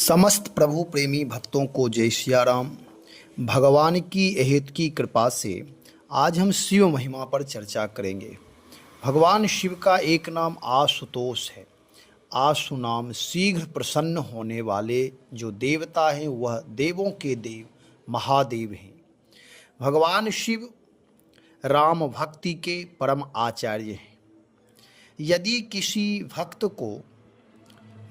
समस्त प्रभु प्रेमी भक्तों को जय सिया राम। भगवान की अहेत की कृपा से आज हम शिव महिमा पर चर्चा करेंगे। भगवान शिव का एक नाम आशुतोष है। आशु नाम शीघ्र प्रसन्न होने वाले जो देवता हैं वह देवों के देव महादेव हैं। भगवान शिव राम भक्ति के परम आचार्य हैं। यदि किसी भक्त को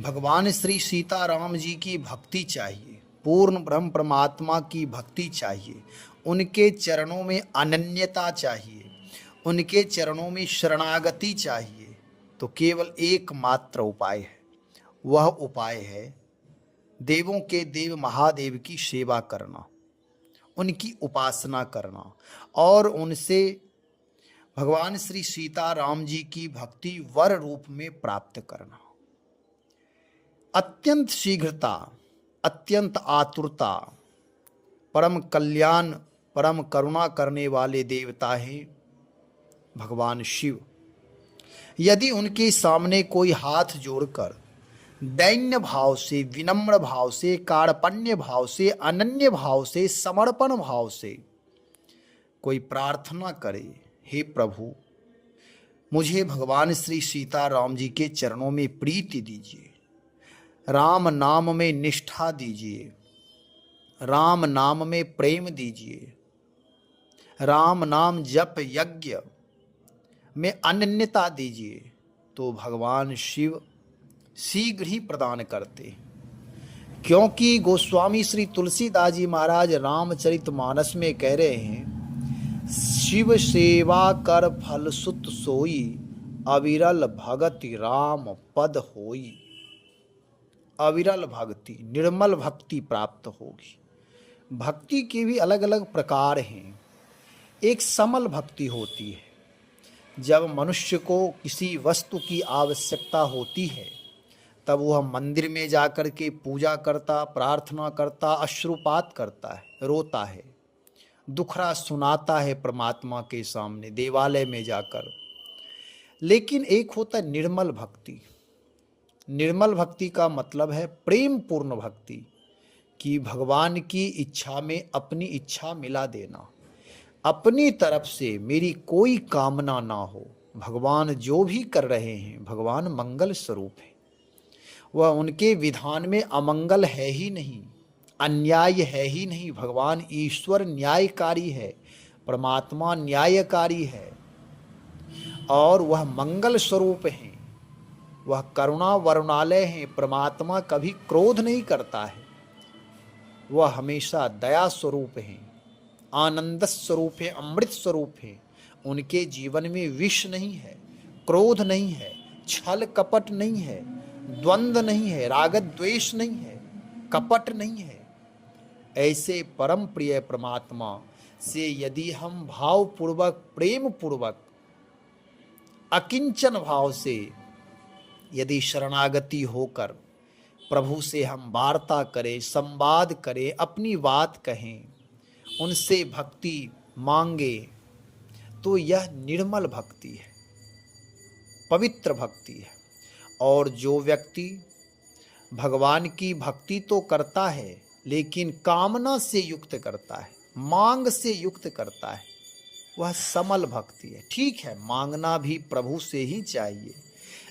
भगवान श्री सीताराम जी की भक्ति चाहिए, पूर्ण ब्रह्म परमात्मा की भक्ति चाहिए, उनके चरणों में अनन्यता चाहिए, उनके चरणों में शरणागति चाहिए, तो केवल एकमात्र उपाय है। वह उपाय है देवों के देव महादेव की सेवा करना, उनकी उपासना करना और उनसे भगवान श्री सीताराम जी की भक्ति वर रूप में प्राप्त करना। अत्यंत शीघ्रता, अत्यंत आतुरता, परम कल्याण, परम करुणा करने वाले देवता हैं भगवान शिव। यदि उनके सामने कोई हाथ जोड़कर दैन्य भाव से, विनम्र भाव से, कार्पण्य भाव से, अनन्य भाव से, समर्पण भाव से कोई प्रार्थना करे, हे प्रभु मुझे भगवान श्री सीताराम जी के चरणों में प्रीति दीजिए, राम नाम में निष्ठा दीजिए, राम नाम में प्रेम दीजिए, राम नाम जप यज्ञ में अनन्यता दीजिए, तो भगवान शिव शीघ्र ही प्रदान करते। क्योंकि गोस्वामी श्री तुलसीदास जी महाराज रामचरितमानस में कह रहे हैं, शिव सेवा कर फल सुत सोई, अविरल भगति राम पद होई। अविरल भक्ति, निर्मल भक्ति प्राप्त होगी। भक्ति के भी अलग अलग प्रकार हैं। एक समल भक्ति होती है। जब मनुष्य को किसी वस्तु की आवश्यकता होती है तब वह मंदिर में जाकर के पूजा करता, प्रार्थना करता, अश्रुपात करता है, रोता है, दुखड़ा सुनाता है परमात्मा के सामने देवालय में जाकर। लेकिन एक होता है निर्मल भक्ति। निर्मल भक्ति का मतलब है प्रेम पूर्ण भक्ति, कि भगवान की इच्छा में अपनी इच्छा मिला देना, अपनी तरफ से मेरी कोई कामना ना हो। भगवान जो भी कर रहे हैं, भगवान मंगल स्वरूप है। वह उनके विधान में अमंगल है ही नहीं, अन्याय है ही नहीं। भगवान ईश्वर न्यायकारी है, परमात्मा न्यायकारी है और वह मंगल स्वरूप है। वह करुणा वरुणालय है। परमात्मा कभी क्रोध नहीं करता है, वह हमेशा दया स्वरूप है, आनंद स्वरूप है, अमृत स्वरूप है। उनके जीवन में विष नहीं है, क्रोध नहीं है, छल कपट नहीं है, द्वंद्व नहीं है, राग द्वेष नहीं है, कपट नहीं है। ऐसे परम प्रिय परमात्मा से यदि हम भावपूर्वक, प्रेम पूर्वक, अकिंचन भाव से यदि शरणागति होकर प्रभु से हम वार्ता करें, संवाद करें, अपनी बात कहें, उनसे भक्ति मांगे, तो यह निर्मल भक्ति है, पवित्र भक्ति है। और जो व्यक्ति भगवान की भक्ति तो करता है लेकिन कामना से युक्त करता है, मांग से युक्त करता है, वह समल भक्ति है। ठीक है, मांगना भी प्रभु से ही चाहिए,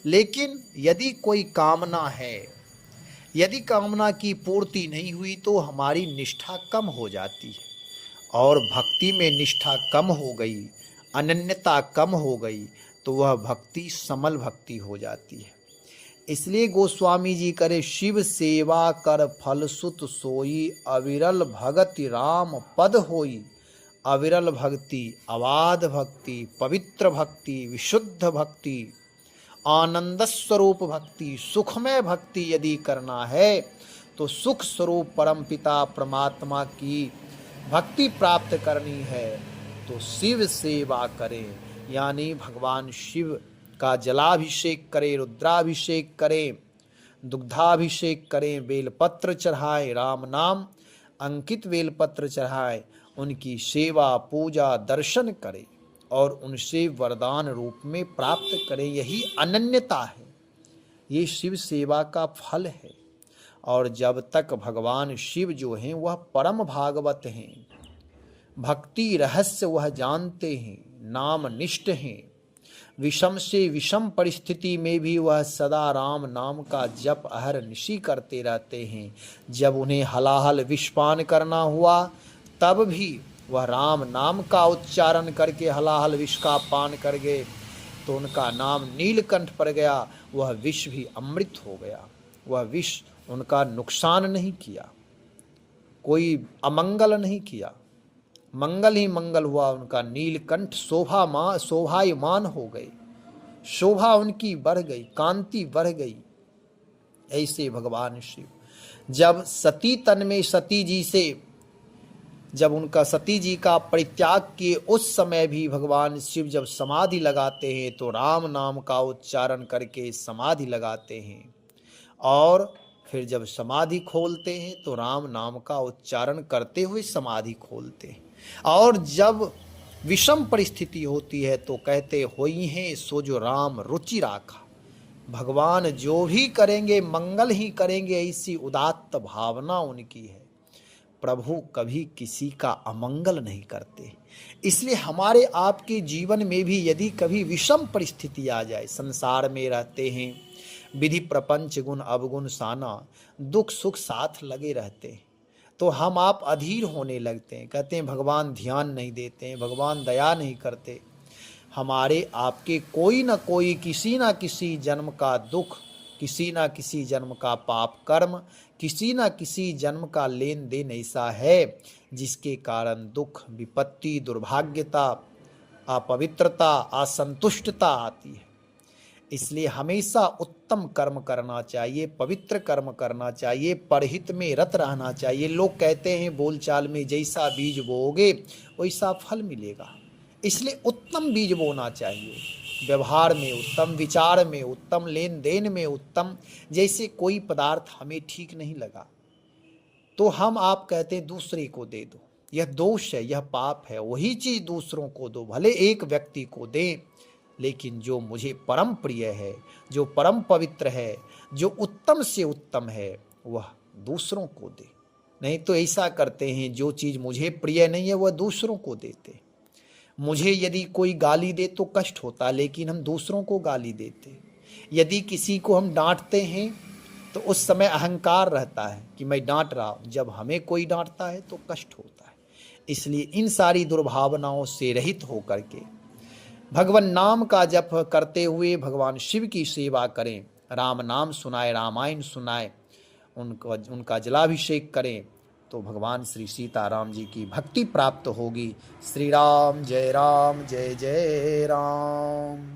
लेकिन यदि कोई कामना है, यदि कामना की पूर्ति नहीं हुई तो हमारी निष्ठा कम हो जाती है, और भक्ति में निष्ठा कम हो गई, अनन्यता कम हो गई, तो वह भक्ति समल भक्ति हो जाती है। इसलिए गोस्वामी जी करे, शिव सेवा कर फल सुत सोई, अविरल भगति राम पद होई। अविरल भक्ति, अबाध भक्ति, पवित्र भक्ति, विशुद्ध भक्ति, आनंद स्वरूप भक्ति, सुखमय भक्ति यदि करना है तो सुख स्वरूप परम पिता परमात्मा की भक्ति प्राप्त करनी है तो शिव सेवा करें, यानी भगवान शिव का जलाभिषेक करें, रुद्राभिषेक करें, दुग्धाभिषेक करें, बेलपत्र चढ़ाएं, राम नाम अंकित बेलपत्र चढ़ाएं, उनकी सेवा पूजा दर्शन करें और उनसे वरदान रूप में प्राप्त करें। यही अनन्यता है, ये शिव सेवा का फल है। और जब तक भगवान शिव जो हैं वह परम भागवत हैं, भक्ति रहस्य वह जानते हैं, नाम निष्ठ हैं, विषम से विषम परिस्थिति में भी वह सदा राम नाम का जप अहर निशी करते रहते हैं। जब उन्हें हलाहल विषपान करना हुआ तब भी वह राम नाम का उच्चारण करके हलाहल विष का पान कर गए, तो उनका नाम नीलकंठ पड़ गया। वह विष भी अमृत हो गया। वह विष उनका नुकसान नहीं किया, कोई अमंगल नहीं किया, मंगल ही मंगल हुआ। उनका नीलकंठ शोभायमान हो गए, शोभा उनकी बढ़ गई, कांति बढ़ गई। ऐसे भगवान शिव जब सती तन में सती जी से जब उनका सती जी का परित्याग किए उस समय भी भगवान शिव जब समाधि लगाते हैं तो राम नाम का उच्चारण करके समाधि लगाते हैं, और फिर जब समाधि खोलते हैं तो राम नाम का उच्चारण करते हुए समाधि खोलते हैं। और जब विषम परिस्थिति होती है तो कहते होई हैं सो जो राम रुचि राखा। भगवान जो भी करेंगे मंगल ही करेंगे, ऐसी उदात्त भावना उनकी है। प्रभु कभी किसी का अमंगल नहीं करते। इसलिए हमारे आपके जीवन में भी यदि कभी विषम परिस्थिति आ जाए, संसार में रहते हैं, विधि प्रपंच गुण अवगुण साना, दुख सुख साथ लगे रहते हैं, तो हम आप अधीर होने लगते हैं, कहते हैं भगवान ध्यान नहीं देते हैं, भगवान दया नहीं करते। हमारे आपके कोई ना कोई किसी ना किसी जन्म का दुख, किसी ना किसी जन्म का पाप कर्म, किसी ना किसी जन्म का लेन देन ऐसा है जिसके कारण दुख, विपत्ति, दुर्भाग्यता, अपवित्रता, असंतुष्टता आती है। इसलिए हमेशा उत्तम कर्म करना चाहिए, पवित्र कर्म करना चाहिए, परहित में रत रहना चाहिए। लोग कहते हैं बोलचाल में जैसा बीज बोओगे वैसा फल मिलेगा। इसलिए उत्तम बीज बोना चाहिए, व्यवहार में उत्तम, विचार में उत्तम, लेन देन में उत्तम। जैसे कोई पदार्थ हमें ठीक नहीं लगा तो हम आप कहते हैं दूसरे को दे दो, यह दोष है, यह पाप है। वही चीज दूसरों को दो, भले एक व्यक्ति को दें, लेकिन जो मुझे परम प्रिय है, जो परम पवित्र है, जो उत्तम से उत्तम है, वह दूसरों को दे। नहीं तो ऐसा करते हैं जो चीज मुझे प्रिय नहीं है वह दूसरों को देते। मुझे यदि कोई गाली दे तो कष्ट होता, लेकिन हम दूसरों को गाली देते। यदि किसी को हम डांटते हैं तो उस समय अहंकार रहता है कि मैं डांट रहा हूं, जब हमें कोई डांटता है तो कष्ट होता है। इसलिए इन सारी दुर्भावनाओं से रहित होकर के भगवान नाम का जप करते हुए भगवान शिव की सेवा करें, राम नाम सुनाए, रामायण सुनाए, उनका जलाभिषेक करें, तो भगवान श्री सीताराम जी की भक्ति प्राप्त होगी। श्री राम जय जय राम।